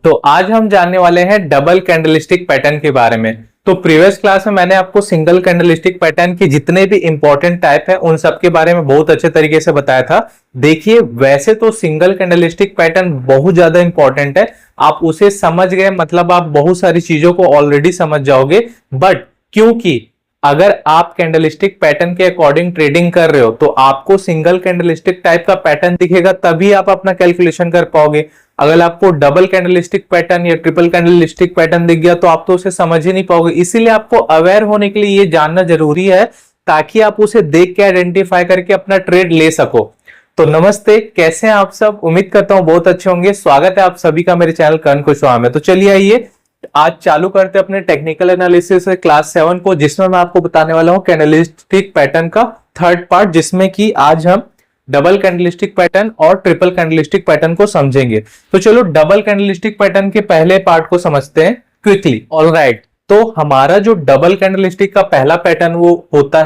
तो आज हम जानने वाले हैं डबल कैंडलस्टिक पैटर्न के बारे में। तो प्रीवियस क्लास में मैंने आपको सिंगल कैंडलस्टिक पैटर्न की जितने भी इंपॉर्टेंट टाइप है उन सब के बारे में बहुत अच्छे तरीके से बताया था। देखिए, वैसे तो सिंगल कैंडलस्टिक पैटर्न बहुत ज्यादा इंपॉर्टेंट है, आप उसे समझ गए मतलब आप बहुत सारी चीजों को ऑलरेडी समझ जाओगे। बट क्योंकि अगर आप कैंडलस्टिक पैटर्न के अकॉर्डिंग ट्रेडिंग कर रहे हो तो आपको सिंगल कैंडलस्टिक टाइप का पैटर्न दिखेगा, तभी आप अपना कैलकुलेशन कर पाओगे। अगर आपको डबल कैंडलस्टिक पैटर्न या ट्रिपल कैंडलस्टिक पैटर्न दिख गया तो आप तो उसे समझ ही नहीं पाओगे। इसीलिए आपको अवेयर होने के लिए ये जानना जरूरी है, ताकि आप उसे देख के आइडेंटिफाई करके अपना ट्रेड ले सको। तो नमस्ते, कैसे हैं आप सब? उम्मीद करता हूं बहुत अच्छे होंगे। स्वागत है आप सभी का मेरे चैनल कर्ण कुशवाहा में। तो चलिए आइए आज चालू करते हैं अपने टेक्निकल एनालिसिस क्लास 7 को, जिसमें मैं आपको बताने वाला हूं कैंडलस्टिक पैटर्न का थर्ड पार्ट, जिसमें कि आज हम डबल कैंडलस्टिक पैटर्न और ट्रिपल कैंडलस्टिक पैटर्न को समझेंगे। तो चलो डबल कैंडलस्टिक पैटर्न के पहले पार्ट को समझते हैं क्विकली। ऑलराइट, तो हमारा जो डबल कैंडलस्टिक का पहला पैटर्न वो होता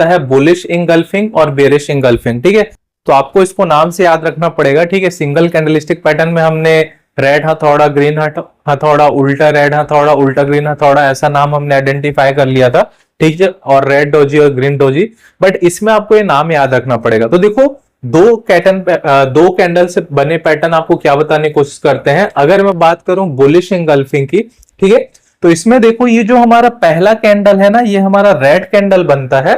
है बुलिश इंगल्फिंग और बेरिश इंगल्फिंग। ठीक है, तो आपको इसको नाम से याद रखना पड़ेगा। ठीक है, सिंगल कैंडलस्टिक पैटर्न में हमने रेड हथौड़ा, ग्रीन हथौड़ा, उल्टा रेड हथौड़ा, उल्टा ग्रीन हथौड़ा, ऐसा नाम हमने आइडेंटिफाई कर लिया था। ठीक है, और रेड डोजी और ग्रीन डोजी। बट इसमें आपको ये नाम याद रखना पड़ेगा। तो देखो, दो कैंडल से बने पैटर्न आपको क्या बताने की कोशिश करते हैं। अगर मैं बात करूं बुलिश इंगल्फिंग की, ठीक है, तो इसमें देखो ये जो हमारा पहला कैंडल है ना, ये हमारा रेड कैंडल बनता है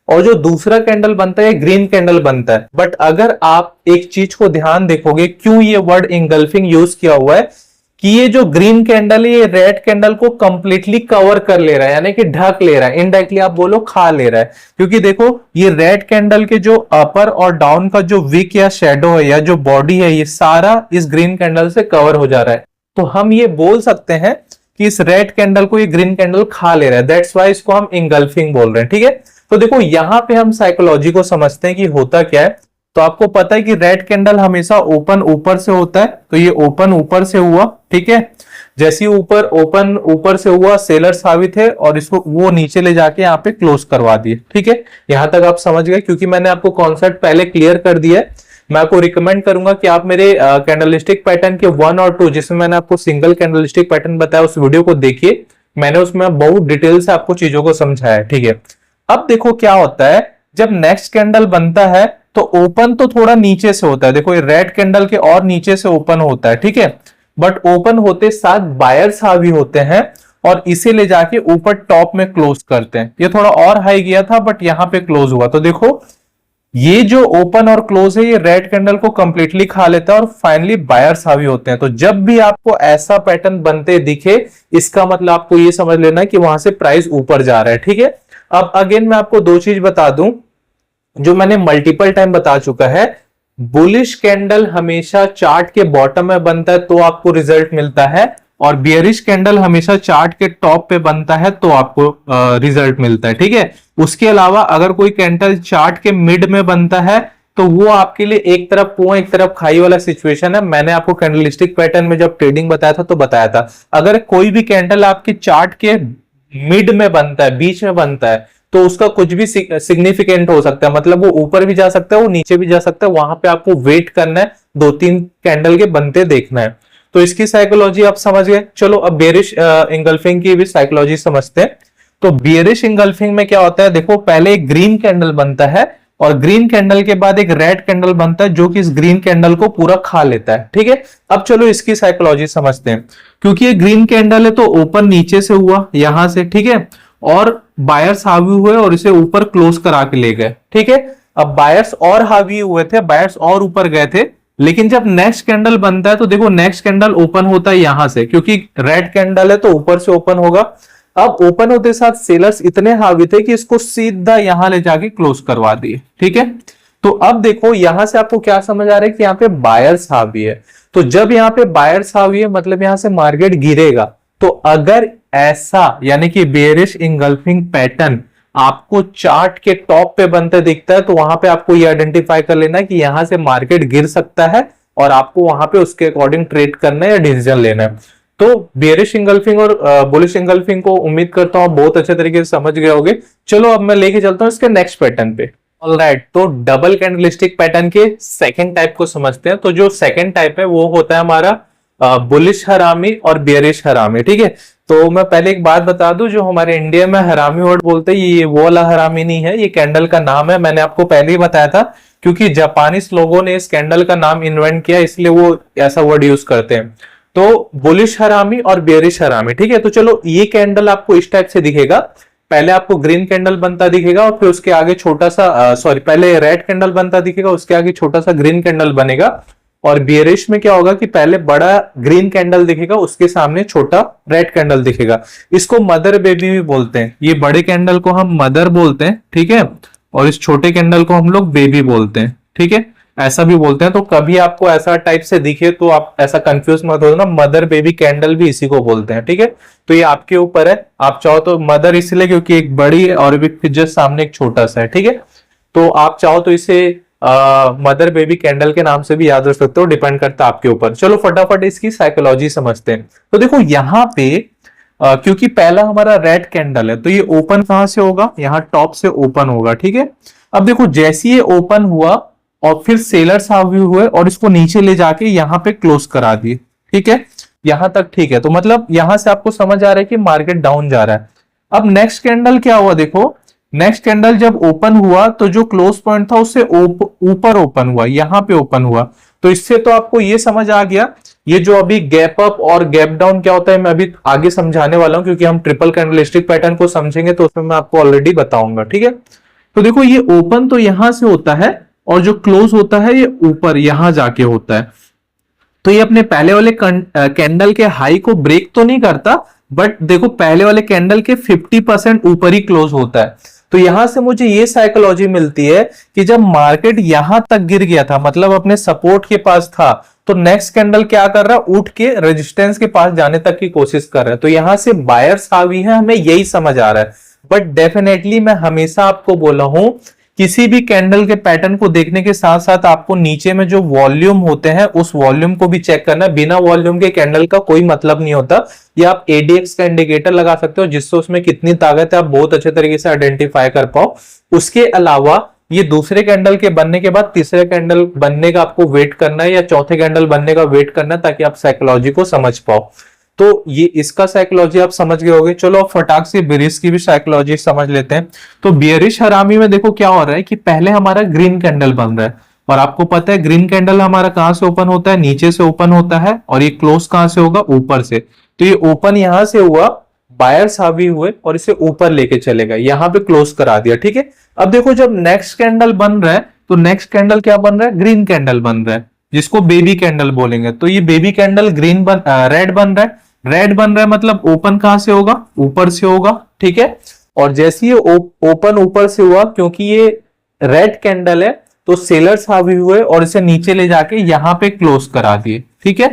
और जो दूसरा कैंडल बनता है ग्रीन कैंडल बनता है। बट अगर आप एक चीज को ध्यान देखोगे, क्यों ये वर्ड इंगल्फिंग यूज किया हुआ है, कि ये जो ग्रीन कैंडल है ये रेड कैंडल को कंप्लीटली कवर कर ले रहा है, यानी कि ढक ले रहा है, इनडायरेक्टली आप बोलो खा ले रहा है। क्योंकि देखो ये रेड कैंडल के जो अपर और डाउन का जो विक या शेडो है या जो बॉडी है, ये सारा इस ग्रीन कैंडल से कवर हो जा रहा है। तो हम ये बोल सकते हैं कि इस रेड कैंडल को ये ग्रीन कैंडल खा ले रहा है, दैट्स वाई इसको हम इंगल्फिंग बोल रहे हैं। ठीक है, तो देखो यहां पे हम साइकोलॉजी को समझते हैं कि होता क्या है। तो आपको पता है कि रेड कैंडल हमेशा ओपन ऊपर से होता है, तो ये ओपन ऊपर से हुआ। ठीक है, जैसे ऊपर ओपन ऊपर से हुआ, सेलर्स हावी थे और इसको वो नीचे ले जाके यहाँ पे क्लोज करवा दिए। ठीक है, यहां तक आप समझ गए, क्योंकि मैंने आपको कॉन्सेप्ट पहले क्लियर कर दिया है। मैं आपको रिकमेंड करूंगा कि आप मेरे कैंडलस्टिक पैटर्न के 1 और 2, जिसमें मैंने आपको सिंगल कैंडलस्टिक पैटर्न बताया, उस वीडियो को देखिए। मैंने उसमें बहुत डिटेल से आपको चीजों को समझाया है। ठीक है, अब देखो क्या होता है, जब नेक्स्ट कैंडल बनता है तो ओपन तो थोड़ा नीचे से होता है। देखो ये रेड कैंडल के और नीचे से ओपन होता है। ठीक है, बट ओपन होते साथ बायर्स हावी होते हैं और इसे ले जाके ऊपर टॉप में क्लोज करते हैं। ये थोड़ा और हाई गया था बट यहां पे क्लोज हुआ। तो देखो ये जो ओपन और क्लोज है ये रेड कैंडल को कंप्लीटली खा लेता है और फाइनली बायर्स हावी होते हैं। तो जब भी आपको ऐसा पैटर्न बनते दिखे, इसका मतलब आपको ये समझ लेना है कि वहां से प्राइस ऊपर जा रहा है। ठीक है, अब अगेन मैं आपको दो चीज बता दूं जो मैंने मल्टीपल टाइम बता चुका है। बुलिश कैंडल हमेशा चार्ट के बॉटम में बनता है तो आपको रिजल्ट मिलता है, और बियरिश कैंडल हमेशा चार्ट के टॉप पे बनता है तो आपको रिजल्ट मिलता है। ठीक है, उसके अलावा अगर कोई कैंडल चार्ट के मिड में बनता है तो वो आपके लिए एक तरफ कुआं एक तरफ खाई वाला सिचुएशन है। मैंने आपको कैंडलस्टिक पैटर्न में जब ट्रेडिंग बताया था तो बताया था, अगर कोई भी कैंडल आपके चार्ट के मिड में बनता है, बीच में बनता है, तो उसका कुछ भी सिग्निफिकेंट हो सकता है। मतलब वो ऊपर भी जा सकता है, वो नीचे भी जा सकता है। वहां पे आपको वेट करना है, 2-3 कैंडल के बनते देखना है। तो इसकी साइकोलॉजी आप समझ गए। चलो अब बेरिश इंगल्फिंग की भी साइकोलॉजी समझते हैं। तो बेरिश इंगल्फिंग में क्या होता है, देखो पहले एक ग्रीन कैंडल बनता है और ग्रीन कैंडल के बाद एक रेड कैंडल बनता है जो कि इस ग्रीन कैंडल को पूरा खा लेता है। ठीक है, अब चलो इसकी साइकोलॉजी समझते हैं। क्योंकि ये ग्रीन कैंडल है तो ओपन नीचे से हुआ यहां से, ठीक है, और बायर्स हावी हुए और इसे ऊपर क्लोज करा के ले गए। ठीक है, अब बायर्स और हावी हुए थे, बायर्स और ऊपर गए थे, लेकिन जब नेक्स्ट कैंडल बनता है तो देखो नेक्स्ट कैंडल ओपन होता है यहां से, क्योंकि रेड कैंडल है तो ऊपर से ओपन होगा। अब ओपन होते साथ सेलर्स इतने हावी थे कि इसको सीधा यहां ले जाके क्लोज करवा दिए। ठीक है, तो अब देखो यहां से आपको क्या समझ आ रहा है कि यहाँ पे बायर्स हावी है। तो जब यहाँ पे बायर्स हावी है मतलब यहां से मार्केट गिरेगा। तो अगर ऐसा यानी कि बेरिश इंगल्फिंग पैटर्न आपको चार्ट के टॉप पे बनते दिखता है तो वहां पे आपको ये आइडेंटिफाई कर लेना है कि यहां से मार्केट गिर सकता है और आपको वहां पे उसके अकॉर्डिंग ट्रेड करना है या डिसीजन लेना है। तो बेरिश इंगल्फिंग और बुलिश इंगल्फिंग को उम्मीद करता हूं बहुत अच्छे तरीके से समझ गए होगे। चलो अब मैं लेके चलता हूं इसके नेक्स्ट पैटर्न पे। ऑलराइट, तो डबल कैंडलस्टिक पैटर्न के सेकंड टाइप को समझते हैं। तो जो सेकंड टाइप है वो होता है हमारा बुलिश हरामी और बियरिश हरामी, ठीक है। तो मैं पहले एक बात बता दूं, जो हमारे इंडिया में हरामी वर्ड बोलते हैं ये वो वाला हरामी नहीं है, ये कैंडल का नाम है, मैंने आपको पहले ही बताया था, क्योंकि जापानीज लोगों ने इस कैंडल का नाम इन्वेंट किया इसलिए वो ऐसा वर्ड यूज करते हैं। तो बुलिश हरामी और बियरिश हरामी, ठीक है। तो चलो ये कैंडल आपको इस टाइप से दिखेगा, पहले आपको ग्रीन कैंडल बनता दिखेगा और फिर उसके आगे छोटा सा सॉरी पहले रेड कैंडल बनता दिखेगा, उसके आगे छोटा सा ग्रीन कैंडल बनेगा। और बियरिश में क्या होगा कि पहले बड़ा ग्रीन कैंडल दिखेगा, उसके सामने छोटा रेड कैंडल दिखेगा। इसको मदर बेबी भी बोलते हैं, ये बड़े कैंडल को हम मदर बोलते हैं, ठीक है, और इस छोटे कैंडल को हम लोग बेबी बोलते हैं, ठीक है, ऐसा भी बोलते हैं। तो कभी आपको ऐसा टाइप से दिखे तो आप ऐसा कंफ्यूज मत हो ना, मदर बेबी कैंडल भी इसी को बोलते हैं, ठीक है। तो ये आपके ऊपर है, आप चाहो तो मदर इसलिए क्योंकि एक बड़ी है और फिर जस्ट सामने एक छोटा सा है, ठीक है। तो आप चाहो तो इसे मदर बेबी कैंडल के नाम से भी याद रख सकते हो, डिपेंड करता है आपके ऊपर। चलो फटाफट इसकी साइकोलॉजी समझते हैं। तो देखो यहाँ पे क्योंकि पहला हमारा रेड कैंडल है तो ये ओपन कहां से होगा, यहाँ टॉप से ओपन होगा, ठीक है। अब देखो जैसे ये ओपन हुआ और फिर सेलर्स हावी हुए और इसको नीचे ले जाके यहाँ पे क्लोज करा दिए, ठीक है, यहां तक ठीक है। तो मतलब यहां से आपको समझ आ रहा है कि मार्केट डाउन जा रहा है। अब नेक्स्ट कैंडल क्या हुआ, देखो नेक्स्ट कैंडल जब ओपन हुआ तो जो क्लोज पॉइंट था उससे ऊपर ओपन हुआ, यहां पे ओपन हुआ। तो इससे तो आपको ये समझ आ गया, ये जो अभी गैप अप और गैप डाउन क्या होता है मैं अभी आगे समझाने वाला हूं, क्योंकि हम ट्रिपल कैंडलस्टिक पैटर्न को समझेंगे तो उसमें मैं आपको ऑलरेडी बताऊंगा, ठीक है। तो देखो ये ओपन तो यहां से होता है और जो क्लोज होता है ये ऊपर यहां जाके होता है। तो ये अपने पहले वाले कैंडल के हाई को ब्रेक तो नहीं करता, बट देखो पहले वाले कैंडल के 50% ऊपर ही क्लोज होता है। तो यहां से मुझे ये साइकोलॉजी मिलती है कि जब मार्केट यहां तक गिर गया था, मतलब अपने सपोर्ट के पास था, तो नेक्स्ट कैंडल क्या कर रहा है, उठ के रेजिस्टेंस के पास जाने तक की कोशिश कर रहा है। तो यहां से बायर्स हावी है, हमें यही समझ आ रहा है। बट डेफिनेटली मैं हमेशा आपको बोला हूं, किसी भी कैंडल के पैटर्न को देखने के साथ साथ आपको नीचे में जो वॉल्यूम होते हैं उस वॉल्यूम को भी चेक करना है। बिना वॉल्यूम के कैंडल का कोई मतलब नहीं होता। या आप एडीएक्स का इंडिकेटर लगा सकते हो जिससे उसमें कितनी ताकत है आप बहुत अच्छे तरीके से आइडेंटिफाई कर पाओ। उसके अलावा ये दूसरे कैंडल के बनने के बाद तीसरे कैंडल बनने का आपको वेट करना है या चौथे कैंडल बनने का वेट करना है, ताकि आप साइकोलॉजी को समझ पाओ। तो ये इसका साइकोलॉजी आप समझ गए होगे। चलो अब फटाक से बेरिश की भी साइकोलॉजी समझ लेते हैं। तो बियरिश हरामी में देखो क्या हो रहा है कि पहले हमारा ग्रीन कैंडल बन रहा है, और आपको पता है ग्रीन कैंडल हमारा कहां से ओपन होता है, नीचे से ओपन होता है, और ये क्लोज कहां से होगा, ऊपर से। तो ये ओपन यहां से हुआ, बायर्स हावी हुए और इसे ऊपर लेके चलेगा, यहां पे क्लोज करा दिया, ठीक है। अब देखो जब नेक्स्ट कैंडल बन रहा है तो नेक्स्ट कैंडल क्या बन रहा है, ग्रीन कैंडल बन रहा है, जिसको बेबी कैंडल बोलेंगे। तो ये बेबी कैंडल रेड बन रहा है। रेड बन रहा है मतलब ओपन कहां से होगा, ऊपर से होगा, ठीक है। और जैसे ये ओपन ऊपर से हुआ, क्योंकि ये रेड कैंडल है तो सेलर्स हावी हुए और इसे नीचे ले जाके यहां पे क्लोज करा दिए, ठीक है।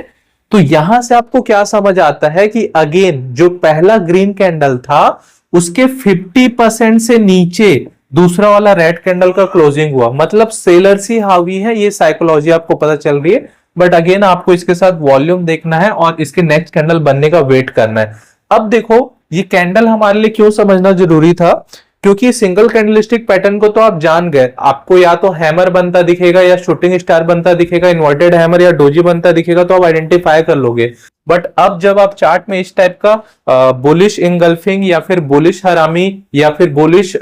तो यहां से आपको क्या समझ आता है कि अगेन जो पहला ग्रीन कैंडल था उसके 50% से नीचे दूसरा वाला रेड कैंडल का क्लोजिंग हुआ, मतलब सेलर्स ही हावी है। ये साइकोलॉजी आपको पता चल रही है। बट अगेन आपको इसके साथ वॉल्यूम देखना है और इसके नेक्स्ट कैंडल बनने का वेट करना है। अब देखो ये कैंडल हमारे लिए क्यों समझना जरूरी था, क्योंकि सिंगल कैंडलस्टिक पैटर्न को तो आप जान गए, आपको या तो हैमर बनता दिखेगा या शूटिंग स्टार बनता दिखेगा, इन्वर्टेड हैमर या डोजी बनता दिखेगा, तो आप आइडेंटिफाई कर लोगे। बट अब जब आप चार्ट में इस टाइप का बुलिश इंगल्फिंग या फिर बुलिश हरामी या फिर बुलिश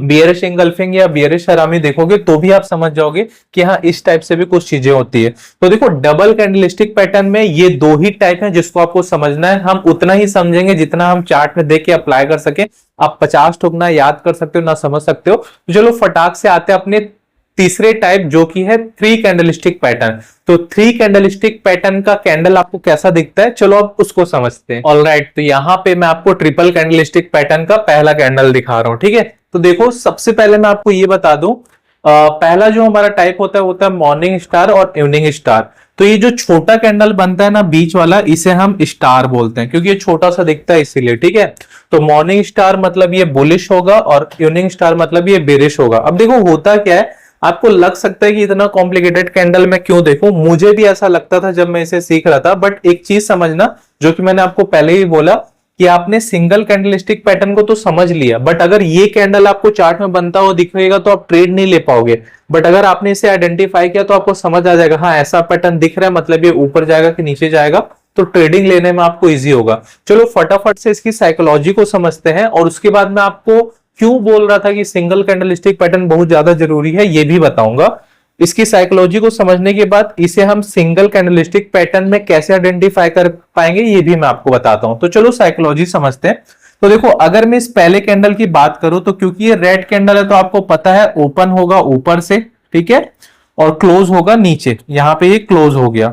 बियरिश इंगल्फिंग या बियरिश हरामी देखोगे तो भी आप समझ जाओगे कि हाँ इस टाइप से भी कुछ चीजें होती है। तो देखो डबल कैंडलस्टिक पैटर्न में ये दो ही टाइप हैं जिसको आपको समझना है। हम उतना ही समझेंगे जितना हम चार्ट में देख के अप्लाई कर सके। आप 50 ठोकना याद कर सकते हो ना समझ सकते हो। तो चलो फटाक से आते हैं अपने तीसरे टाइप जो कि है थ्री कैंडलस्टिक पैटर्न। तो थ्री कैंडलस्टिक पैटर्न का कैंडल आपको कैसा दिखता है, चलो अब उसको समझते हैं। ऑलराइट, तो यहाँ पे मैं आपको ट्रिपल कैंडलस्टिक पैटर्न का पहला कैंडल दिखा रहा हूं, ठीक है। तो देखो सबसे पहले मैं आपको ये बता दूं, पहला जो हमारा टाइप होता है मॉर्निंग स्टार और इवनिंग स्टार। तो ये जो छोटा कैंडल बनता है ना बीच वाला, इसे हम स्टार बोलते हैं क्योंकि ये छोटा सा दिखता है इसीलिए, ठीक है। तो मॉर्निंग स्टार मतलब ये बुलिश होगा और इवनिंग स्टार मतलब ये बेरिश होगा। अब देखो होता क्या है, आपको लग सकता है कि इतना कॉम्प्लिकेटेड कैंडल मैं क्यों देखूं, मुझे भी ऐसा लगता था जब मैं इसे सीख रहा था। बट एक चीज समझना जो कि मैंने आपको पहले ही बोला कि आपने सिंगल कैंडलस्टिक पैटर्न को तो समझ लिया, बट अगर ये कैंडल आपको चार्ट में बनता हुआ दिखेगा तो आप ट्रेड नहीं ले पाओगे। बट अगर आपने इसे आइडेंटिफाई किया तो आपको समझ आ जाएगा, हाँ ऐसा पैटर्न दिख रहा है, मतलब ये ऊपर जाएगा कि नीचे जाएगा, तो ट्रेडिंग लेने में आपको इजी होगा। चलो फटाफट से इसकी साइकोलॉजी को समझते हैं, और उसके बाद मैं आपको क्यों बोल रहा था कि सिंगल कैंडलस्टिक पैटर्न बहुत ज्यादा जरूरी है ये भी बताऊंगा। इसकी साइकोलॉजी को समझने के बाद इसे हम सिंगल कैंडलस्टिक पैटर्न में कैसे आइडेंटिफाई कर पाएंगे ये भी मैं आपको बताता हूं। तो चलो साइकोलॉजी समझते हैं। तो देखो, अगर मैं इस पहले कैंडल की बात करूं तो क्योंकि ये रेड कैंडल है तो आपको पता है ओपन होगा ऊपर से, ठीक है, और क्लोज होगा नीचे। यहां पे ये क्लोज हो गया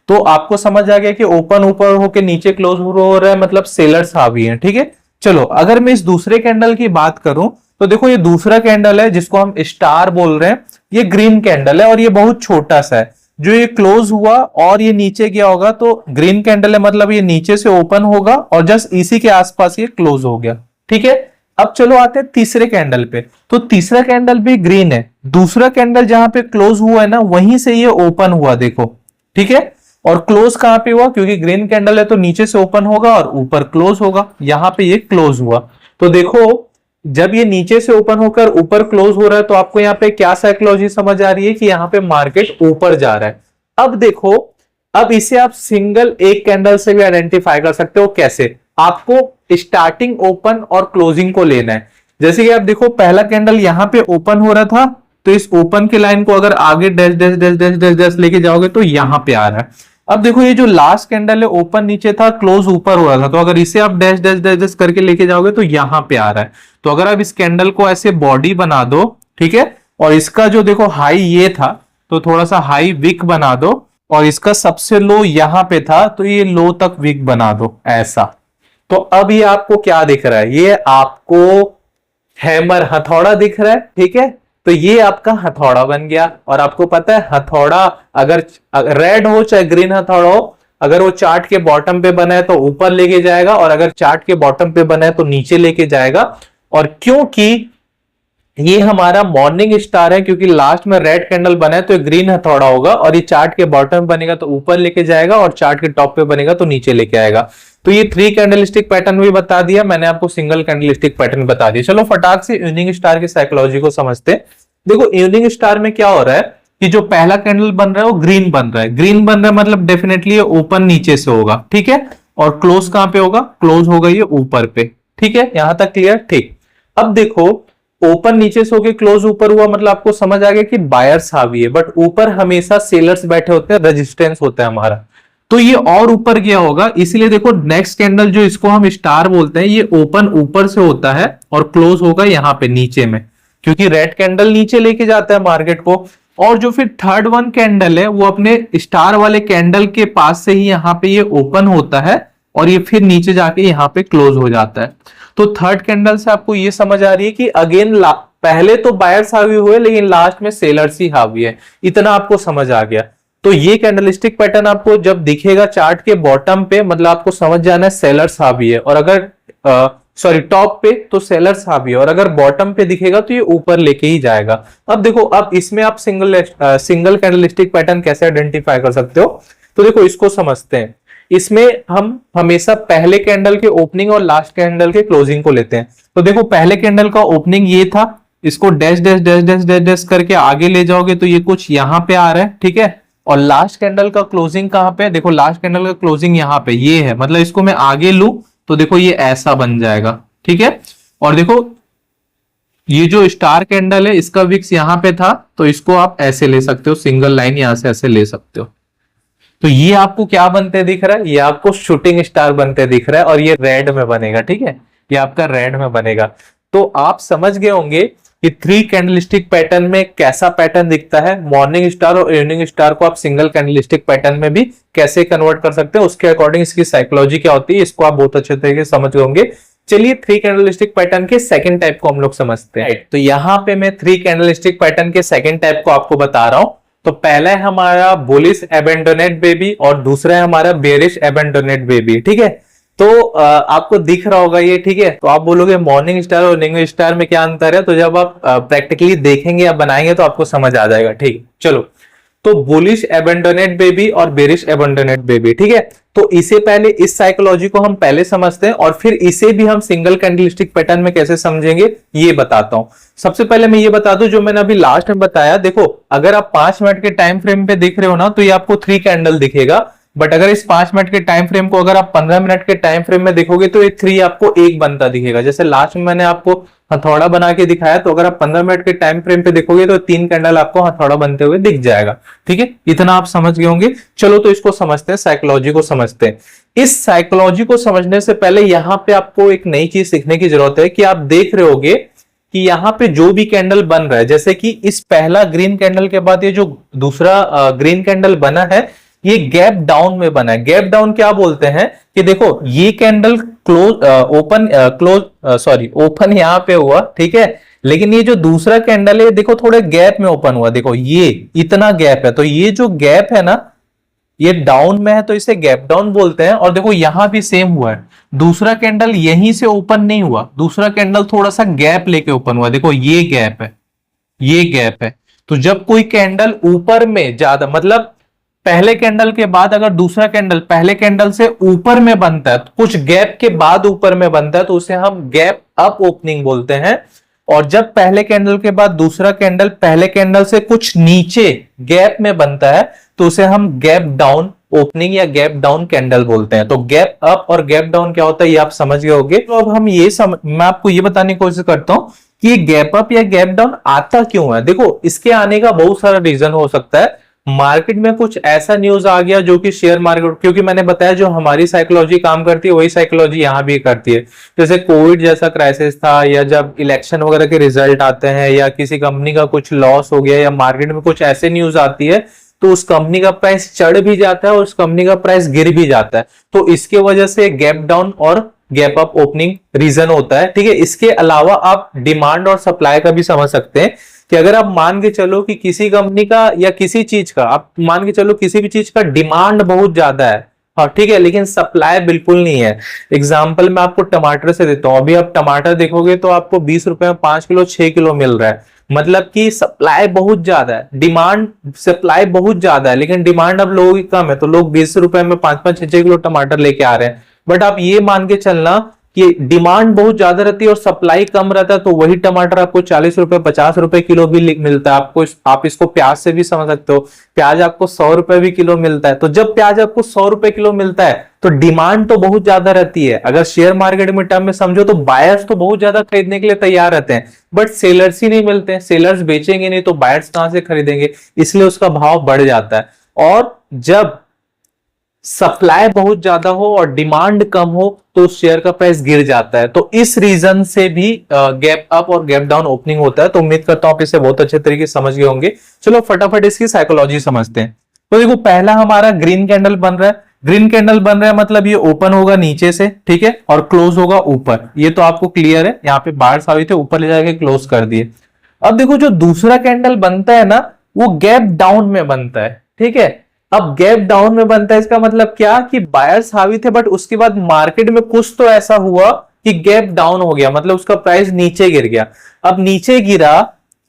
तो आपको समझ आ गया कि ओपन ऊपर होके नीचे क्लोज हो रहा है, मतलब सेलर्स हावी हैं, ठीक है। चलो अगर मैं इस दूसरे कैंडल की बात करूं तो देखो, ये दूसरा कैंडल है जिसको हम स्टार बोल रहे हैं, ये ग्रीन कैंडल है और ये बहुत छोटा सा है। जो ये क्लोज हुआ और ये नीचे गया होगा तो ग्रीन कैंडल है, मतलब ये नीचे से ओपन होगा और जस्ट इसी के आसपास ये क्लोज हो गया, ठीक है। अब चलो आते हैं तीसरे कैंडल पे। तो तीसरा कैंडल भी ग्रीन है, दूसरा कैंडल जहां पे क्लोज हुआ है ना वहीं से ये ओपन हुआ, देखो, ठीक है। और क्लोज कहां पे हुआ, क्योंकि ग्रीन कैंडल है तो नीचे से ओपन होगा और ऊपर क्लोज होगा, यहां पे ये क्लोज हुआ। तो देखो, जब ये नीचे से ओपन होकर ऊपर क्लोज हो रहा है तो आपको यहाँ पे क्या साइकोलॉजी समझ आ रही है कि यहाँ पे मार्केट ऊपर जा रहा है। अब देखो, अब इसे आप सिंगल एक कैंडल से भी आइडेंटिफाई कर सकते हो। कैसे? आपको स्टार्टिंग ओपन और क्लोजिंग को लेना है। जैसे कि आप देखो, पहला कैंडल यहाँ पे ओपन हो रहा था तो इस ओपन के लाइन को अगर आगे dash dash dash dash dash dash लेके जाओगे तो यहां पे आ रहा है। अब देखो, ये जो लास्ट कैंडल है ओपन नीचे था, क्लोज ऊपर हो रहा था, तो अगर इसे आप डैश डैश डैश डैश करके लेके जाओगे तो यहां पे आ रहा है। तो अगर आप इस कैंडल को ऐसे बॉडी बना दो, ठीक है, और इसका जो देखो हाई ये था तो थोड़ा सा हाई विक बना दो, और इसका सबसे लो यहां पे था तो ये लो तक विक बना दो ऐसा। तो अब ये आपको क्या दिख रहा है? ये आपको हैमर, हथौड़ा दिख रहा है, ठीक है। तो ये आपका हथौड़ा बन गया। और आपको पता है हथौड़ा अगर रेड हो चाहे ग्रीन हथौड़ा हो, अगर वो चार्ट के बॉटम पे बना है तो ऊपर लेके जाएगा, और अगर चार्ट के बॉटम पे बना है तो नीचे लेके जाएगा। और क्योंकि ये हमारा मॉर्निंग स्टार है, क्योंकि लास्ट में रेड कैंडल बना है तो ग्रीन हथौड़ा होगा, और ये चार्ट के बॉटम बनेगा तो ऊपर लेके जाएगा, और चार्ट के टॉप पे बनेगा तो नीचे लेके आएगा। तो ये 3 कैंडलस्टिक पैटर्न भी बता दिया मैंने आपको, सिंगल कैंडलस्टिक पैटर्न बता दिया। चलो फटाक से इवनिंग स्टार की साइकोलॉजी को समझते हैं। देखो, इवनिंग स्टार में क्या हो रहा है कि जो पहला कैंडल बन रहा है वो ग्रीन बन रहा है। ग्रीन बन रहा है मतलब डेफिनेटली ये ओपन नीचे से होगा, ठीक है। और क्लोज कहां पे होगा? क्लोज होगा ये ऊपर पे, ठीक है। यहां तक क्लियर? ठीक। अब देखो, ओपन नीचे से होके क्लोज ऊपर हुआ, मतलब आपको समझ आ गया कि बायर्स हावी है, बट ऊपर हमेशा सेलर्स बैठे होते हैं, रेजिस्टेंस होता है हमारा। तो ये और ऊपर गया होगा, इसलिए देखो नेक्स्ट कैंडल जो इसको हम स्टार बोलते हैं, ये ओपन ऊपर से होता है और क्लोज होगा यहाँ पे नीचे में, क्योंकि रेड कैंडल नीचे लेके जाता है मार्केट को। और जो फिर थर्ड वन कैंडल है वो अपने स्टार वाले कैंडल के पास से ही यहाँ पे ये ओपन होता है और ये फिर नीचे जाके यहाँ पे क्लोज हो जाता है। तो थर्ड कैंडल से आपको ये समझ आ रही है कि अगेन पहले तो बायर्स हावी हुए लेकिन लास्ट में सेलर्स ही हावी है, इतना आपको समझ आ गया। तो ये कैंडलस्टिक पैटर्न आपको जब दिखेगा चार्ट के बॉटम पे, मतलब आपको समझ जाना है सेलर्स हावी है, और अगर सॉरी टॉप पे तो सेलर्स हावी है, और अगर बॉटम पे दिखेगा तो ये ऊपर लेके ही जाएगा। अब देखो, अब इसमें आप सिंगल कैंडलस्टिक पैटर्न कैसे आइडेंटिफाई कर सकते हो, तो देखो इसको समझते हैं। इसमें हम हमेशा पहले कैंडल के ओपनिंग और लास्ट कैंडल के क्लोजिंग को लेते हैं। तो देखो, पहले कैंडल का ओपनिंग ये था, इसको dash dash dash dash dash dash करके आगे ले जाओगे तो ये कुछ यहां पे आ रहा है, ठीक है। और लास्ट कैंडल का क्लोजिंग कहां पे? देखो लास्ट कैंडल का क्लोजिंग यहां पे ये है, मतलब इसको मैं आगे लूं तो देखो ये ऐसा बन जाएगा, ठीक है। और देखो ये जो स्टार कैंडल है इसका विक्स यहां पे था तो इसको आप ऐसे ले सकते हो, सिंगल लाइन यहां से ऐसे ले सकते हो। तो ये आपको क्या बनते दिख रहा है? ये आपको शूटिंग स्टार बनते दिख रहा है, और ये रेड में बनेगा, ठीक है, ये आपका रेड में बनेगा। तो आप समझ गए होंगे कि 3 कैंडलस्टिक पैटर्न में कैसा पैटर्न दिखता है। मॉर्निंग स्टार और इवनिंग स्टार को आप सिंगल कैंडलस्टिक पैटर्न में भी कैसे कन्वर्ट कर सकते हैं, उसके अकॉर्डिंग इसकी साइकोलॉजी क्या होती है, इसको आप बहुत अच्छे तरीके से समझ गए होंगे। चलिए 3 कैंडलस्टिक पैटर्न के सेकंड टाइप को हम लोग समझते हैं। तो यहाँ पे मैं 3 कैंडलस्टिक पैटर्न के सेकंड टाइप को आपको बता रहा हूं। तो पहला है हमारा बुलिश एबेंडोनेट बेबी और दूसरा है हमारा बेरिश एबेंडोनेट बेबी, ठीक है। तो आपको दिख रहा होगा ये, ठीक है। तो आप बोलोगे मॉर्निंग स्टार और इवनिंग स्टार में क्या अंतर है, तो जब आप प्रैक्टिकली देखेंगे या बनाएंगे तो आपको समझ आ जाएगा, ठीक। चलो, तो बुलिश एबंडोनेट बेबी और बेरिश एबंडोनेट बेबी, ठीक है। तो इसे पहले, इस साइकोलॉजी को हम पहले समझते हैं और फिर इसे भी हम सिंगल कैंडलस्टिक पैटर्न में कैसे समझेंगे ये बताता हूं। सबसे पहले मैं ये बता दूं, जो मैंने अभी लास्ट में बताया, देखो अगर आप 5 मिनट के टाइम फ्रेम पे देख रहे हो ना, तो ये आपको 3 कैंडल दिखेगा। बट अगर इस 5 मिनट के टाइम फ्रेम को अगर आप 15 मिनट के टाइम फ्रेम में देखोगे तो ये 3 आपको एक बनता दिखेगा। जैसे लास्ट में मैंने आपको हथौड़ा बना के दिखाया, तो अगर आप 15 मिनट के टाइम फ्रेम पे देखोगे तो 3 कैंडल आपको हथौड़ा बनते हुए दिख जाएगा, ठीक है। इतना आप समझ गए होंगे। चलो तो इसको समझते हैं, साइकोलॉजी को समझते हैं। इस साइकोलॉजी को समझने से पहले यहां पे आपको एक नई चीज सीखने की जरूरत है कि आप देख रहे होगे कि यहां पे जो भी कैंडल बन रहा है, जैसे कि इस पहला ग्रीन कैंडल के बाद ये जो दूसरा ग्रीन कैंडल बना है, ये गैप डाउन में बना है। गैप डाउन क्या बोलते हैं कि देखो ये कैंडल ओपन यहां पे हुआ, ठीक है, लेकिन ये जो दूसरा कैंडल है देखो थोड़े गैप में ओपन हुआ, देखो ये इतना गैप है, तो ये जो गैप है ना, ये डाउन में है तो इसे गैप डाउन बोलते हैं। और देखो यहां भी सेम हुआ है, दूसरा कैंडल यहीं से ओपन नहीं हुआ, दूसरा कैंडल थोड़ा सा गैप लेके ओपन हुआ, देखो ये गैप है, ये गैप है। तो जब कोई कैंडल ऊपर में ज्यादा, मतलब पहले कैंडल के बाद अगर दूसरा कैंडल पहले कैंडल से ऊपर में बनता है, तो कुछ गैप के बाद ऊपर में बनता है, तो उसे हम गैप अप ओपनिंग बोलते हैं। और जब पहले कैंडल के बाद दूसरा कैंडल पहले कैंडल से कुछ नीचे गैप में बनता है, तो उसे हम गैप डाउन ओपनिंग या गैप डाउन कैंडल बोलते हैं। तो गैप अप और गैप डाउन क्या होता है ये आप समझ गए होंगे। तो अब हम मैं आपको ये बताने की कोशिश करता हूं कि ये गैप अप या गैप डाउन आता क्यों है। देखो इसके आने का बहुत सारा रीजन हो सकता है। मार्केट में कुछ ऐसा न्यूज आ गया जो कि शेयर मार्केट, क्योंकि मैंने बताया जो हमारी साइकोलॉजी काम करती है वही साइकोलॉजी यहां भी करती है। जैसे कोविड जैसा क्राइसिस था, या जब इलेक्शन वगैरह के रिजल्ट आते हैं, या किसी कंपनी का कुछ लॉस हो गया, या मार्केट में कुछ ऐसे न्यूज आती है, तो उस कंपनी का प्राइस चढ़ भी जाता है और उस कंपनी का प्राइस गिर भी जाता है। तो इसके वजह से गैप डाउन और गैप अप ओपनिंग रीजन होता है, ठीक है। इसके अलावा आप डिमांड और सप्लाई का भी समझ सकते हैं कि अगर आप मान के चलो कि किसी कंपनी का या किसी चीज का, आप मान के चलो किसी भी चीज का डिमांड बहुत ज्यादा है, हाँ ठीक है, लेकिन सप्लाई बिल्कुल नहीं है। एग्जाम्पल मैं आपको टमाटर से देता हूं। अभी आप टमाटर देखोगे तो आपको 20 रुपए में 5 किलो 6 किलो मिल रहा है, मतलब कि सप्लाई बहुत ज्यादा है, डिमांड सप्लाई बहुत ज्यादा है, लेकिन डिमांड अब लोगों की कम है, तो लोग 20 रुपए में 5-5 6-6 किलो टमाटर लेके आ रहे हैं। बट आप ये मान के चलना कि डिमांड बहुत ज्यादा रहती है और सप्लाई कम रहता है, तो वही टमाटर आपको 40 रुपए 50 रुपए किलो भी मिलता है। आप इसको प्याज से भी समझ सकते हो, प्याज आपको 100 रुपए भी किलो मिलता है। तो जब प्याज आपको 100 रुपए किलो मिलता है तो डिमांड तो बहुत ज्यादा रहती है। अगर शेयर मार्केट में टर्म में समझो तो बायर्स तो बहुत ज्यादा खरीदने के लिए तैयार रहते हैं, बट सेलर्स ही नहीं मिलते हैं। सेलर्स बेचेंगे नहीं तो बायर्स कहां से खरीदेंगे, इसलिए उसका भाव बढ़ जाता है। और जब सप्लाई बहुत ज्यादा हो और डिमांड कम हो तो शेयर का प्राइस गिर जाता है। तो इस रीजन से भी गैप अप और गैप डाउन ओपनिंग होता है। तो उम्मीद करता हूं आप इसे बहुत अच्छे तरीके से समझ गए होंगे। चलो फटाफट इसकी साइकोलॉजी समझते हैं। तो देखो पहला हमारा ग्रीन कैंडल बन रहा है, ग्रीन कैंडल बन रहा है मतलब ये ओपन होगा नीचे से, ठीक है, और क्लोज होगा ऊपर। ये तो आपको क्लियर है, यहाँ पे बायर्स आए थे ऊपर ले जाके क्लोज कर दिए। अब देखो जो दूसरा कैंडल बनता है ना वो गैप डाउन में बनता है, ठीक है। अब गैप डाउन में बनता है इसका मतलब क्या कि बायर्स हावी थे, बट उसके बाद मार्केट में कुछ तो ऐसा हुआ कि गैप डाउन हो गया, मतलब उसका प्राइस नीचे गिर गया। अब नीचे गिरा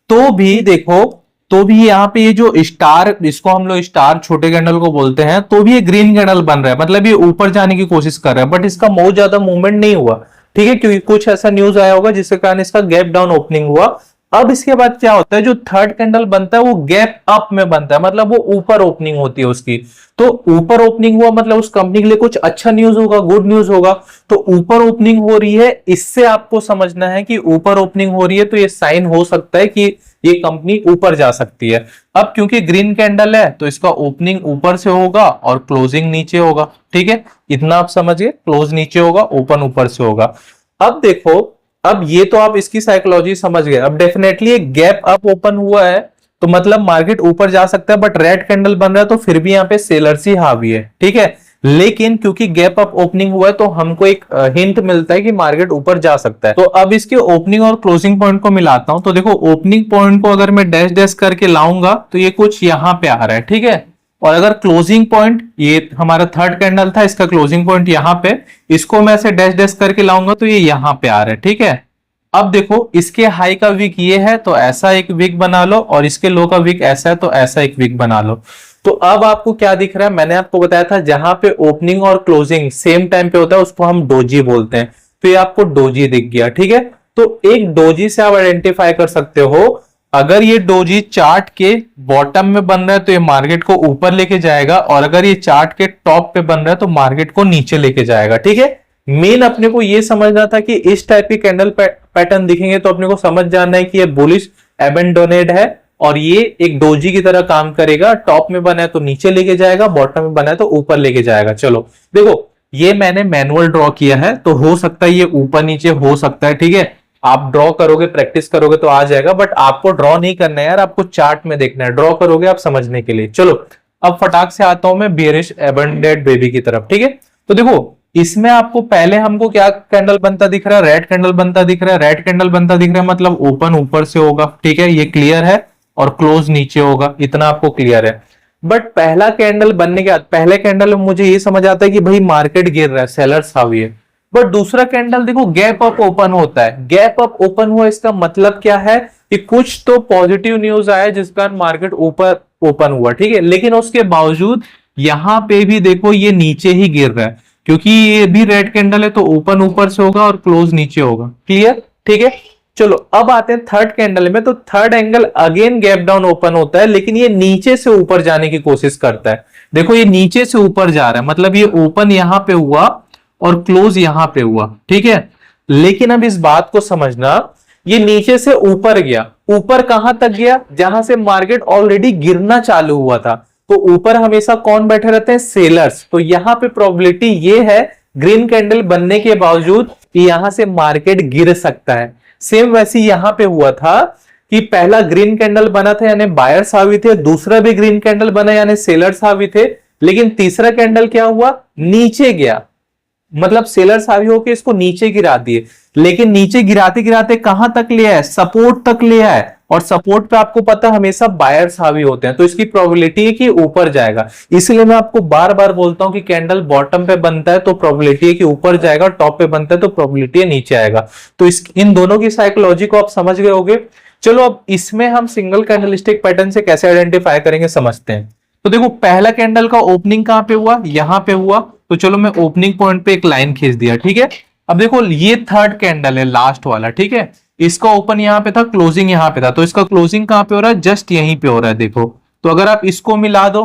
तो भी देखो, तो भी यहाँ पे ये जो स्टार, इसको हम लोग स्टार छोटे कैंडल को बोलते हैं, तो भी ये ग्रीन कैंडल बन रहा है, मतलब ये ऊपर जाने की कोशिश कर रहा है, बट इसका बहुत ज्यादा मूवमेंट नहीं हुआ, ठीक है, क्योंकि कुछ ऐसा न्यूज आया होगा जिसके कारण इसका गैप डाउन ओपनिंग हुआ। अब इसके बाद क्या होता है, जो थर्ड कैंडल बनता है वो गैप अप में बनता है, मतलब वो ऊपर ओपनिंग होती है उसकी। तो ऊपर ओपनिंग हुआ मतलब उस कंपनी के लिए कुछ अच्छा न्यूज होगा, गुड न्यूज होगा। तो ऊपर ओपनिंग हो रही है, इससे आपको समझना है कि ऊपर ओपनिंग हो रही है तो ये साइन हो सकता है कि ये कंपनी ऊपर जा सकती है। अब क्योंकि ग्रीन कैंडल है तो इसका ओपनिंग ऊपर से होगा और क्लोजिंग नीचे होगा, ठीक है, इतना आप समझिए, क्लोज नीचे होगा, ओपन ऊपर से होगा। अब देखो, अब ये तो आप इसकी साइकोलॉजी समझ गए। अब डेफिनेटली एक गैप अप ओपन हुआ है तो मतलब मार्केट ऊपर जा सकता है, बट रेड कैंडल बन रहा है तो फिर भी यहाँ पे सेलर्स ही हावी है, ठीक है। लेकिन क्योंकि गैप अप ओपनिंग हुआ है तो हमको एक हिंट मिलता है कि मार्केट ऊपर जा सकता है। तो अब इसके ओपनिंग और क्लोजिंग पॉइंट को मिलाता हूं। तो देखो ओपनिंग पॉइंट को अगर मैं डैश डैश करके लाऊंगा तो ये कुछ यहां पे आ रहा है, ठीक है। और अगर क्लोजिंग पॉइंट, ये हमारा थर्ड कैंडल था, इसका क्लोजिंग पॉइंट यहां पे, इसको मैं ऐसे डैश डैश करके लाऊंगा तो ये यहां पे आ रहा है, ठीक है। अब देखो इसके हाई का विक ये है तो ऐसा एक विक बना लो, और इसके लो का विक ऐसा है तो ऐसा एक विक बना लो। तो अब आपको क्या दिख रहा है, मैंने आपको बताया था जहां पे ओपनिंग और क्लोजिंग सेम टाइम पे होता है उसको हम डोजी बोलते हैं। तो ये आपको डोजी दिख गया, ठीक है। तो एक डोजी से आप आइडेंटिफाई कर सकते हो, अगर ये डोजी चार्ट के बॉटम में बन रहा है तो ये मार्केट को ऊपर लेके जाएगा, और अगर ये चार्ट के टॉप पे बन रहा है तो मार्केट को नीचे लेके जाएगा, ठीक है। मेन अपने को ये समझना था कि इस टाइप की कैंडल पैटर्न दिखेंगे तो अपने को समझ जाना है कि ये बुलिश एबेंडोनेड है, और ये एक डोजी की तरह काम करेगा। टॉप में बना है तो नीचे लेके जाएगा, बॉटम में बना है तो ऊपर लेके जाएगा। चलो देखो, ये मैंने मैनुअल ड्रॉ किया है तो हो सकता है ये ऊपर नीचे हो सकता है, ठीक है। आप ड्रॉ करोगे, प्रैक्टिस करोगे तो आ जाएगा, बट आपको ड्रॉ नहीं करना है यार, आपको चार्ट में देखना है। ड्रॉ करोगे आप समझने के लिए। चलो अब फटाक से आता हूं मैं बियरिश एबेंडेड बेबी की तरफ, ठीक है। तो देखो इसमें आपको पहले हमको क्या कैंडल बनता दिख रहा है, रेड कैंडल बनता दिख रहा है। रेड कैंडल बनता दिख रहा है मतलब ओपन ऊपर से होगा, ठीक है, ये क्लियर है, और क्लोज नीचे होगा, इतना आपको क्लियर है। बट पहला कैंडल बनने के बाद, पहले कैंडल में मुझे ये समझ आता है कि भाई मार्केट गिर रहा है, सेलर्स हावी है। बट दूसरा कैंडल देखो गैप अप ओपन होता है, गैप अप ओपन हुआ, इसका मतलब क्या है कि कुछ तो पॉजिटिव न्यूज आया जिस कारण मार्केट ऊपर ओपन हुआ, ठीक है। लेकिन उसके बावजूद यहां पे भी देखो ये नीचे ही गिर रहा है, क्योंकि ये भी रेड कैंडल है तो ओपन ऊपर से होगा और क्लोज नीचे होगा, क्लियर, ठीक है। चलो अब आते हैं थर्ड कैंडल में। तो third angle again gap down open होता है, लेकिन ये नीचे से ऊपर जाने की कोशिश करता है। देखो ये नीचे से ऊपर जा रहा है, मतलब ये ओपन यहां पे हुआ और क्लोज यहां पे हुआ, ठीक है। लेकिन अब इस बात को समझना, ये नीचे से ऊपर गया, ऊपर कहां तक गया, जहां से मार्केट ऑलरेडी गिरना चालू हुआ था। तो ऊपर हमेशा कौन बैठे रहते हैं, सेलर्स। तो यहां पे प्रोबेबिलिटी ये है ग्रीन कैंडल बनने के बावजूद कि यहां से मार्केट गिर सकता है। सेम वैसे यहां पे हुआ था कि पहला ग्रीन कैंडल बना था यानी बायर्स हावी थे, दूसरा भी ग्रीन कैंडल बना यानी सेलर्स हावी थे, लेकिन तीसरा कैंडल क्या हुआ, नीचे गया, मतलब सेलर्स हावी होकर इसको नीचे गिरा दिए। लेकिन नीचे गिराते गिराते कहां तक ले आए, सपोर्ट तक ले आए, और सपोर्ट पे आपको पता है हमेशा बायर्स हावी होते हैं, तो इसकी प्रोबेबिलिटी है कि ऊपर जाएगा। इसलिए मैं आपको बार बार बोलता हूं कि कैंडल बॉटम पे बनता है तो प्रोबेबिलिटी है कि ऊपर जाएगा, टॉप पे बनता है तो प्रोबेबिलिटी है नीचे आएगा। तो इन दोनों की साइकोलॉजी को आप समझ गए होंगे। चलो अब इसमें हम सिंगल कैंडलस्टिक पैटर्न से कैसे आइडेंटिफाई करेंगे समझते हैं। तो देखो पहला कैंडल का ओपनिंग कहां पे हुआ, यहां पे हुआ। तो चलो मैं ओपनिंग पॉइंट पे एक लाइन खींच दिया, ठीक है। अब देखो ये थर्ड कैंडल है, लास्ट वाला, ठीक है। इसका ओपन यहां पे था, क्लोजिंग यहां पे था, तो इसका क्लोजिंग कहां पे हो रहा है, जस्ट यहीं पे हो रहा है, देखो। तो अगर आप इसको मिला दो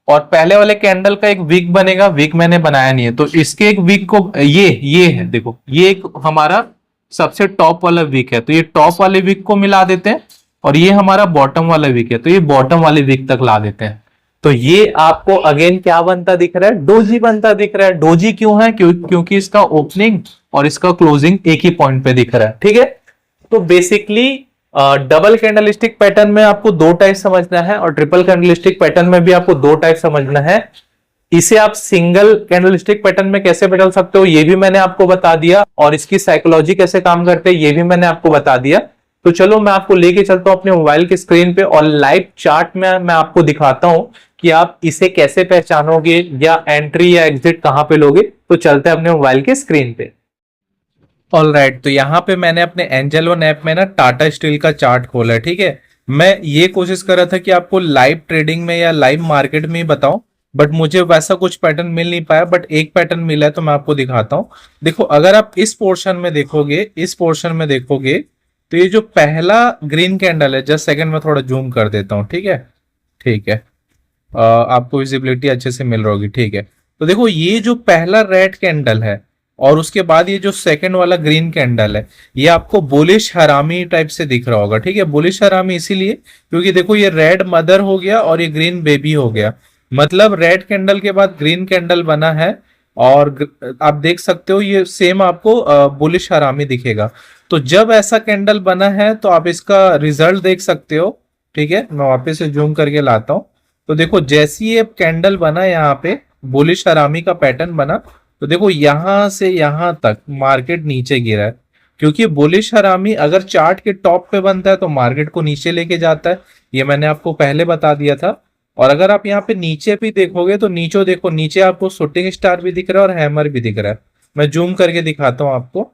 और पहले वाले कैंडल का एक विक बनेगा, विक मैंने बनाया नहीं है तो इसके एक विक को ये है, देखो ये एक हमारा सबसे टॉप वाला विक है, तो ये टॉप वाले विक को मिला देते हैं, और ये हमारा बॉटम वाला विक है तो ये बॉटम वाले विक तक ला देते हैं। तो ये आपको अगेन क्या बनता दिख रहा है, डोजी बनता दिख रहा है। डोजी क्यों है, क्योंकि इसका ओपनिंग और इसका क्लोजिंग एक ही पॉइंट पे दिख रहा है, ठीक है। तो बेसिकली डबल कैंडलस्टिक पैटर्न में आपको दो टाइप समझना है, और ट्रिपल कैंडलस्टिक पैटर्न में भी आपको दो टाइप समझना है। इसे आप सिंगल कैंडलस्टिक पैटर्न में कैसे बदल सकते हो ये भी मैंने आपको बता दिया, और इसकी साइकोलॉजी कैसे काम करते हैं ये भी मैंने आपको बता दिया। तो चलो मैं आपको लेके चलता हूं अपने मोबाइल की स्क्रीन पे, और लाइव चार्ट में मैं आपको दिखाता हूं कि आप इसे कैसे पहचानोगे, या एंट्री या एग्जिट कहां पे लोगे। तो चलते हैं अपने मोबाइल के स्क्रीन पे। ऑलराइट, तो यहाँ पे मैंने अपने एंजल वन ऐप में ना टाटा स्टील का चार्ट खोला है, ठीक है। मैं ये कोशिश कर रहा था कि आपको लाइव ट्रेडिंग में या लाइव मार्केट में ही बताऊं, बट मुझे वैसा कुछ पैटर्न मिल नहीं पाया, बट एक पैटर्न मिला है तो मैं आपको दिखाता हूं। देखो अगर आप इस पोर्शन में देखोगे, इस पोर्शन में देखोगे, तो ये जो पहला ग्रीन कैंडल है, जस्ट सेकंड में थोड़ा जूम कर देता हूँ, ठीक है, ठीक है। आपको विजिबिलिटी अच्छे से मिल रही होगी, ठीक है। तो देखो ये जो पहला रेड कैंडल है और उसके बाद ये जो सेकंड वाला ग्रीन कैंडल है, ये आपको बुलिश हरामी टाइप से दिख रहा होगा, ठीक है। बुलिश हरामी इसीलिए क्योंकि देखो ये रेड मदर हो गया और ये ग्रीन बेबी हो गया, मतलब रेड कैंडल के बाद ग्रीन कैंडल बना है, और आप देख सकते हो ये सेम आपको बुलिश हरामी दिखेगा। तो जब ऐसा कैंडल बना है तो आप इसका रिजल्ट देख सकते हो, ठीक है। मैं वापस से जूम करके लाता हूं। तो देखो जैसी ये कैंडल बना यहाँ पे बुलिश हरामी का पैटर्न बना, तो देखो यहां से यहां तक मार्केट नीचे गिरा है, क्योंकि बुलिश हरामी अगर चार्ट के टॉप पे बनता है तो मार्केट को नीचे लेके जाता है, ये मैंने आपको पहले बता दिया था। और अगर आप यहाँ पे नीचे भी देखोगे तो नीचे देखो, नीचे आपको शूटिंग स्टार भी दिख रहा है और हैमर भी दिख रहा है। मैं जूम करके दिखाता हूँ आपको,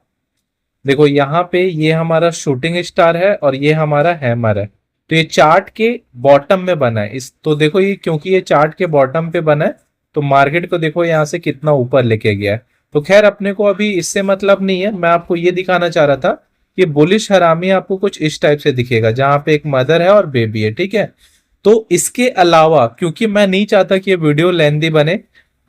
देखो यहाँ पे ये हमारा शूटिंग स्टार है और ये हमारा हैमर है। तो ये चार्ट के बॉटम में बना है इस, तो देखो ये क्योंकि ये चार्ट के बॉटम पे बना है तो मार्केट को देखो यहाँ से कितना ऊपर लेके गया है। तो खैर अपने को अभी इससे मतलब नहीं है, मैं आपको ये दिखाना चाह रहा था कि बुलिश हरामी आपको कुछ इस टाइप से दिखेगा जहां पे एक मदर है और बेबी है, ठीक है। तो इसके अलावा क्योंकि मैं नहीं चाहता कि ये वीडियो लेंथी बने,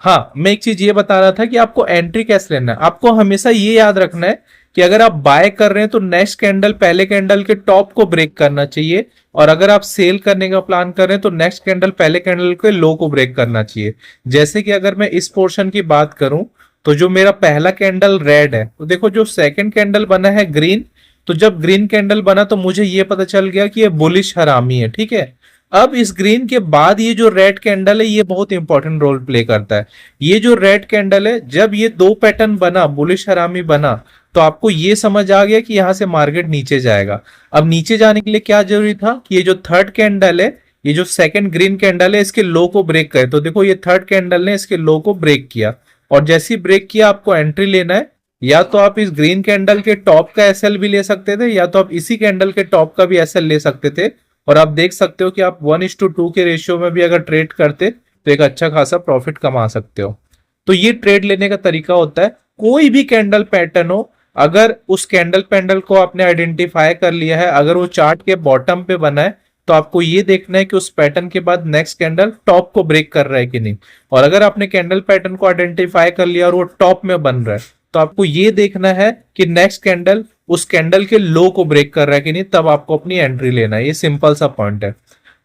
हाँ मैं एक चीज ये बता रहा था कि आपको एंट्री कैसे लेना है। आपको हमेशा ये याद रखना है कि अगर आप बाय कर रहे हैं तो नेक्स्ट कैंडल पहले कैंडल के टॉप को ब्रेक करना चाहिए, और अगर आप सेल करने का प्लान कर रहे हैं तो नेक्स्ट कैंडल पहले कैंडल के लो को ब्रेक करना चाहिए। जैसे कि अगर मैं इस पोर्शन की बात करूं तो जो मेरा पहला कैंडल रेड है, तो देखो जो सेकंड कैंडल बना है ग्रीन, तो जब ग्रीन कैंडल बना तो मुझे ये पता चल गया कि ये बुलिश हरामी है, ठीक है। अब इस ग्रीन के बाद ये जो रेड कैंडल है ये बहुत इंपॉर्टेंट रोल प्ले करता है। ये जो रेड कैंडल है जब ये दो पैटर्न बना, बुलिश हरामी बना, तो आपको ये समझ आ गया कि यहां से मार्केट नीचे जाएगा। अब नीचे जाने के लिए क्या जरूरी था कि ये जो थर्ड कैंडल है, ये जो सेकंड ग्रीन कैंडल है, इसके लो को ब्रेक करे। तो देखो ये थर्ड कैंडल ने इसके लो को ब्रेक किया, और जैसे ही ब्रेक किया आपको एंट्री लेना है। या तो आप इस ग्रीन कैंडल के टॉप का एसएल भी ले सकते थे, या तो आप इसी कैंडल के टॉप का भी एसएल ले सकते थे। और आप देख सकते हो कि आप 1:2 के रेशियो में भी अगर ट्रेड करते तो एक अच्छा खासा प्रॉफिट कमा सकते हो। तो ये ट्रेड लेने का तरीका होता है। कोई भी कैंडल पैटर्न हो, अगर उस कैंडल पैटर्न को आपने आइडेंटिफाई कर लिया है, अगर वो चार्ट के बॉटम पे बना है, तो आपको ये देखना है कि उस पैटर्न के बाद नेक्स्ट कैंडल टॉप को ब्रेक कर रहा है कि नहीं। और अगर आपने कैंडल पैटर्न को आइडेंटिफाई कर लिया और वो टॉप में बन रहा है, तो आपको ये देखना है कि नेक्स्ट कैंडल उस कैंडल के लो को ब्रेक कर रहा है कि नहीं, तब आपको अपनी एंट्री लेना है। ये सिंपल सा पॉइंट है।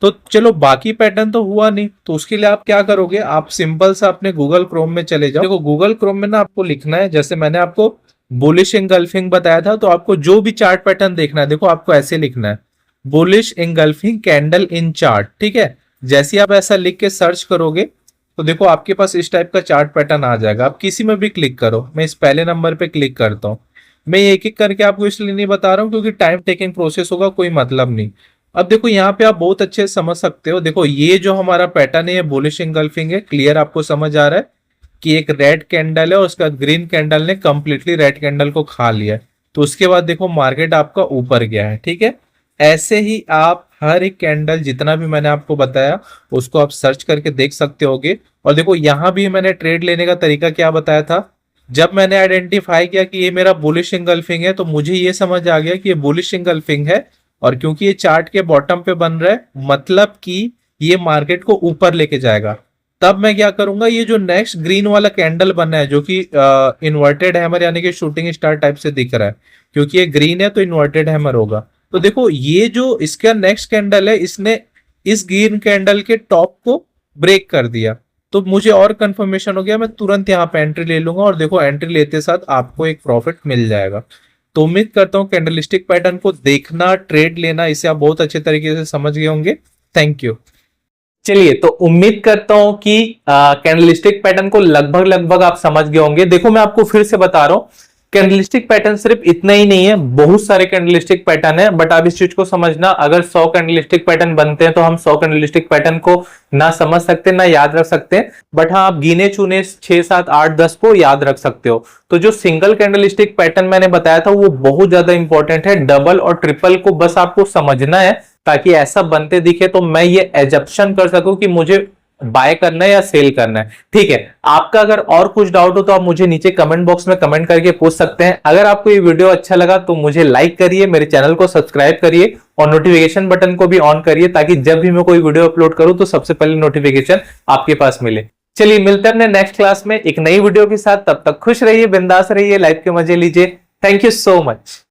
तो चलो बाकी पैटर्न तो हुआ नहीं, तो उसके लिए आप क्या करोगे, आप सिंपल सा अपने गूगल क्रोम में चले जाओ। देखो गूगल क्रोम में ना आपको लिखना है, जैसे मैंने आपको बुलिश इंगल्फिंग बताया था, तो आपको जो भी चार्ट पैटर्न देखना है, देखो आपको ऐसे लिखना है, बुलिश इंगल्फिंग कैंडल इन चार्ट, ठीक है। जैसे आप ऐसा लिख के सर्च करोगे तो देखो आपके पास इस टाइप का चार्ट पैटर्न आ जाएगा। आप किसी में भी क्लिक करो, मैं इस पहले नंबर पे क्लिक करता हूँ। मैं एक एक करके आपको इसलिए नहीं बता रहा हूँ क्योंकि टाइम टेकिंग प्रोसेस होगा, कोई मतलब नहीं। अब देखो यहाँ पे आप बहुत अच्छे से समझ सकते हो। देखो ये जो हमारा पैटर्न है ये बुलिश इंगल्फिंग है, क्लियर आपको समझ आ रहा है कि एक रेड कैंडल है और उसका ग्रीन कैंडल ने कंप्लीटली रेड कैंडल को खा लिया है। तो उसके बाद देखो मार्केट आपका ऊपर गया है, ठीक है। ऐसे ही आप हर एक कैंडल जितना भी मैंने आपको बताया उसको आप सर्च करके देख सकते होगे। और देखो यहां भी मैंने ट्रेड लेने का तरीका क्या बताया था। जब मैंने आइडेंटिफाई किया कि ये मेरा बुलिश इंगल्फिंग है, तो मुझे ये समझ आ गया कि ये बुलिश इंगल्फिंग है, और क्योंकि ये चार्ट के बॉटम पे बन रहा है मतलब कि ये मार्केट को ऊपर लेके जाएगा। तब मैं क्या करूंगा, ये जो नेक्स्ट ग्रीन वाला कैंडल बना है जो कि इन्वर्टेड हैमर यानी कि शूटिंग स्टार टाइप से दिख रहा है, क्योंकि ये ग्रीन है तो इन्वर्टेड हैमर होगा। तो देखो ये जो इसका नेक्स्ट कैंडल है, इसने इस ग्रीन कैंडल के टॉप को ब्रेक कर दिया। तो मुझे और कंफर्मेशन हो गया, मैं तुरंत यहाँ पे एंट्री ले लूंगा, और देखो एंट्री लेते साथ आपको एक प्रॉफिट मिल जाएगा। तो उम्मीद करता हूँ कैंडलस्टिक पैटर्न को देखना, ट्रेड लेना, इसे आप बहुत अच्छे तरीके से समझ गए होंगे। Thank you. चलिए, तो उम्मीद करता हूं कि कैंडलस्टिक पैटर्न को लगभग आप समझ गए होंगे। देखो मैं आपको फिर से बता रहा हूं, कैंडलस्टिक पैटर्न सिर्फ इतना ही नहीं है, बहुत सारे कैंडलस्टिक पैटर्न है। बट आप इस चीज को समझना, अगर 100 कैंडलस्टिक पैटर्न बनते हैं तो हम 100 कैंडलस्टिक पैटर्न को ना समझ सकते ना याद रख सकते, बट हाँ आप गिने चुने 6, 7, 8, 10 को याद रख सकते हो। तो जो सिंगल कैंडलस्टिक पैटर्न मैंने बताया था वो बहुत ज्यादा इंपॉर्टेंट है। डबल और ट्रिपल को बस आपको समझना है, ताकि ऐसा बनते दिखे तो मैं ये एजप्शन कर सकूं कि मुझे बाय करना है या सेल करना है। ठीक है, आपका अगर और कुछ डाउट हो तो आप मुझे नीचे कमेंट बॉक्स में कमेंट करके पूछ सकते हैं। अगर आपको ये वीडियो अच्छा लगा तो मुझे लाइक करिए, मेरे चैनल को सब्सक्राइब करिए और नोटिफिकेशन बटन को भी ऑन करिए, ताकि जब भी मैं कोई वीडियो अपलोड करूं तो सबसे पहले नोटिफिकेशन आपके पास मिले। चलिए मिलते हैं अपने नेक्स्ट क्लास में एक नई वीडियो के साथ। तब तक खुश रहिए, बिंदास रहिए, लाइफ के मजे लीजिए। Thank you so much.